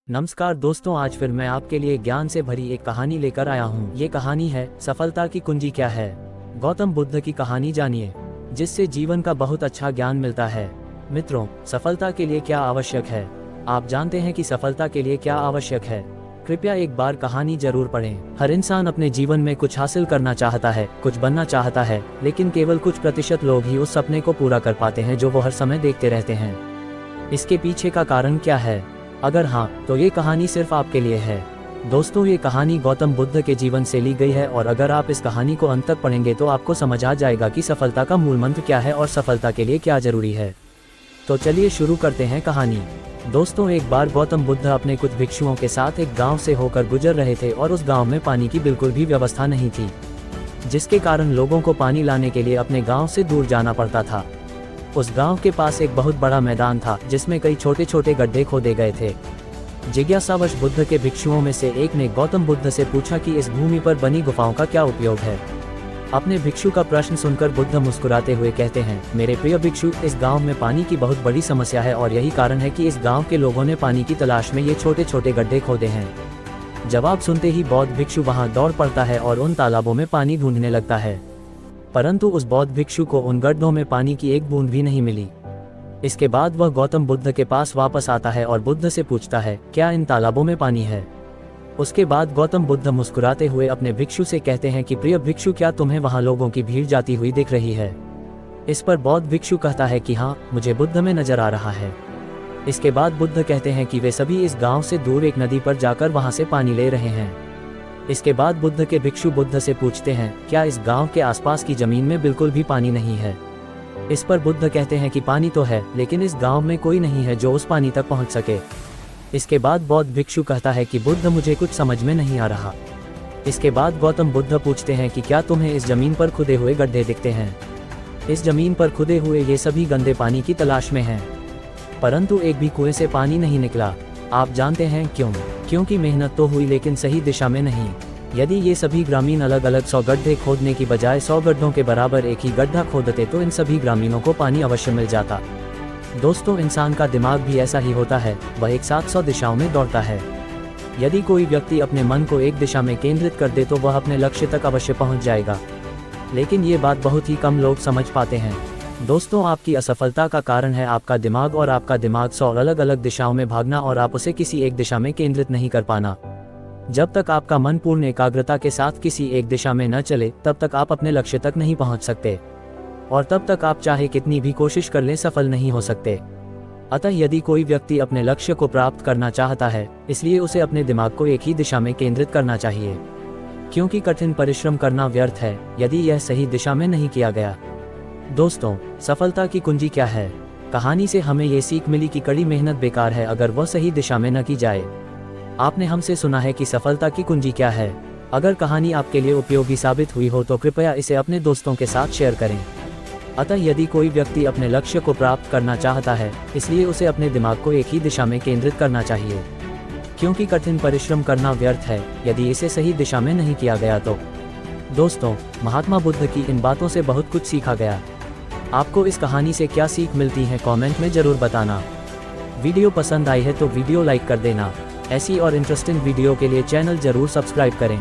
नमस्कार दोस्तों, आज फिर मैं आपके लिए ज्ञान से भरी एक कहानी लेकर आया हूँ। ये कहानी है सफलता की कुंजी क्या है। गौतम बुद्ध की कहानी जानिए, जिससे जीवन का बहुत अच्छा ज्ञान मिलता है। मित्रों, सफलता के लिए क्या आवश्यक है? आप जानते हैं कि सफलता के लिए क्या आवश्यक है? कृपया एक बार कहानी जरूर पढ़ें। हर इंसान अपने जीवन में कुछ हासिल करना चाहता है, कुछ बनना चाहता है, लेकिन केवल कुछ प्रतिशत लोग ही उस सपने को पूरा कर पाते हैं जो वो हर समय देखते रहते हैं। इसके पीछे का कारण क्या है? अगर हाँ, तो ये कहानी सिर्फ आपके लिए है। दोस्तों, ये कहानी गौतम बुद्ध के जीवन से ली गई है और अगर आप इस कहानी को अंत तक पढ़ेंगे तो आपको समझ आ जाएगा कि सफलता का मूल मंत्र क्या है और सफलता के लिए क्या जरूरी है। तो चलिए शुरू करते हैं कहानी। दोस्तों, एक बार गौतम बुद्ध अपने कुछ भिक्षुओं के साथ एक गांव से होकर गुजर रहे थे और उस गांव में पानी की बिल्कुल भी व्यवस्था नहीं थी, जिसके कारण लोगों को पानी लाने के लिए अपने गांव से दूर जाना पड़ता था। उस गांव के पास एक बहुत बड़ा मैदान था जिसमें कई छोटे छोटे गड्ढे खोदे गए थे। जिज्ञासावश बुद्ध के भिक्षुओं में से एक ने गौतम बुद्ध से पूछा कि इस भूमि पर बनी गुफाओं का क्या उपयोग है। अपने भिक्षु का प्रश्न सुनकर बुद्ध मुस्कुराते हुए कहते हैं, मेरे प्रिय भिक्षु, इस गांव में पानी की बहुत बड़ी समस्या है और यही कारण है कि इस गांव के लोगों ने पानी की तलाश में ये छोटे छोटे गड्ढे खोदे हैं। जवाब सुनते ही बौद्ध भिक्षु वहां दौड़ पड़ता है और उन तालाबों में पानी ढूंढने लगता है, परंतु उस बौद्ध भिक्षु को उन गड्ढों में पानी की एक बूंद भी नहीं मिली। इसके बाद वह गौतम बुद्ध के पास वापस आता है और बुद्ध से पूछता है, क्या इन तालाबों में पानी है? उसके बाद गौतम बुद्ध मुस्कुराते हुए अपने भिक्षु से कहते हैं कि प्रिय भिक्षु, क्या तुम्हें वहां लोगों की भीड़ जाती हुई दिख रही है? इस पर बौद्ध भिक्षु कहता है कि हाँ, मुझे बुद्ध में नजर आ रहा है। इसके बाद बुद्ध कहते हैं कि वे सभी इस गांव से दूर एक नदी पर जाकर वहां से पानी ले रहे हैं। इसके बाद बुद्ध के भिक्षु बुद्ध से पूछते हैं, क्या इस गांव के आसपास की जमीन में बिल्कुल भी पानी नहीं है? इस पर बुद्ध कहते हैं कि पानी तो है, लेकिन इस गांव में कोई नहीं है जो उस पानी तक पहुंच सके। इसके बाद बौद्ध भिक्षु कहता है कि बुद्ध, मुझे कुछ समझ में नहीं आ रहा। इसके बाद गौतम बुद्ध पूछते हैं कि क्या तुम्हें इस जमीन पर खुदे हुए गड्ढे दिखते हैं? इस जमीन पर खुदे हुए ये सभी गंदे पानी की तलाश में हैं, परंतु एक भी कुएं से पानी नहीं निकला। आप जानते हैं क्यों? क्योंकि मेहनत तो हुई लेकिन सही दिशा में नहीं। यदि ये सभी ग्रामीण अलग अलग 100 गड्ढे खोदने की बजाय 100 गड्ढों के बराबर एक ही गड्ढा खोदते तो इन सभी ग्रामीणों को पानी अवश्य मिल जाता। दोस्तों, इंसान का दिमाग भी ऐसा ही होता है, वह एक साथ 100 दिशाओं में दौड़ता है। यदि कोई व्यक्ति अपने मन को एक दिशा में केंद्रित कर दे तो वह अपने लक्ष्य तक अवश्य पहुंच जाएगा, लेकिन ये बात बहुत ही कम लोग समझ पाते हैं। दोस्तों, आपकी असफलता का कारण है आपका दिमाग, और आपका दिमाग 100 अलग अलग दिशाओं में भागना और आप उसे किसी एक दिशा में केंद्रित नहीं कर पाना। जब तक आपका मन पूर्ण एकाग्रता के साथ किसी एक दिशा में न चले, तब तक आप अपने लक्ष्य तक नहीं पहुंच सकते, और तब तक आप चाहे कितनी भी कोशिश कर लें, सफल नहीं हो सकते। अतः यदि कोई व्यक्ति अपने लक्ष्य को प्राप्त करना चाहता है, इसलिए उसे अपने दिमाग को एक ही दिशा में केंद्रित करना चाहिए, क्योंकि कठिन परिश्रम करना व्यर्थ है यदि यह सही दिशा में नहीं किया गया। दोस्तों, सफलता की कुंजी क्या है? कहानी से हमें ये सीख मिली कि कड़ी मेहनत बेकार है अगर वह सही दिशा में न की जाए। आपने हमसे सुना है कि सफलता की कुंजी क्या है। अगर कहानी आपके लिए उपयोगी साबित हुई हो तो कृपया इसे अपने दोस्तों के साथ शेयर करें। अतः यदि कोई व्यक्ति अपने लक्ष्य को प्राप्त करना चाहता है, इसलिए उसे अपने दिमाग को एक ही दिशा में केंद्रित करना चाहिए, क्योंकि कठिन परिश्रम करना व्यर्थ है यदि इसे सही दिशा में नहीं किया गया तो। दोस्तों, महात्मा बुद्ध की इन बातों से बहुत कुछ सीखा गया। आपको इस कहानी से क्या सीख मिलती है, कमेंट में जरूर बताना। वीडियो पसंद आई है तो वीडियो लाइक कर देना। ऐसी और इंटरेस्टिंग वीडियो के लिए चैनल जरूर सब्सक्राइब करें।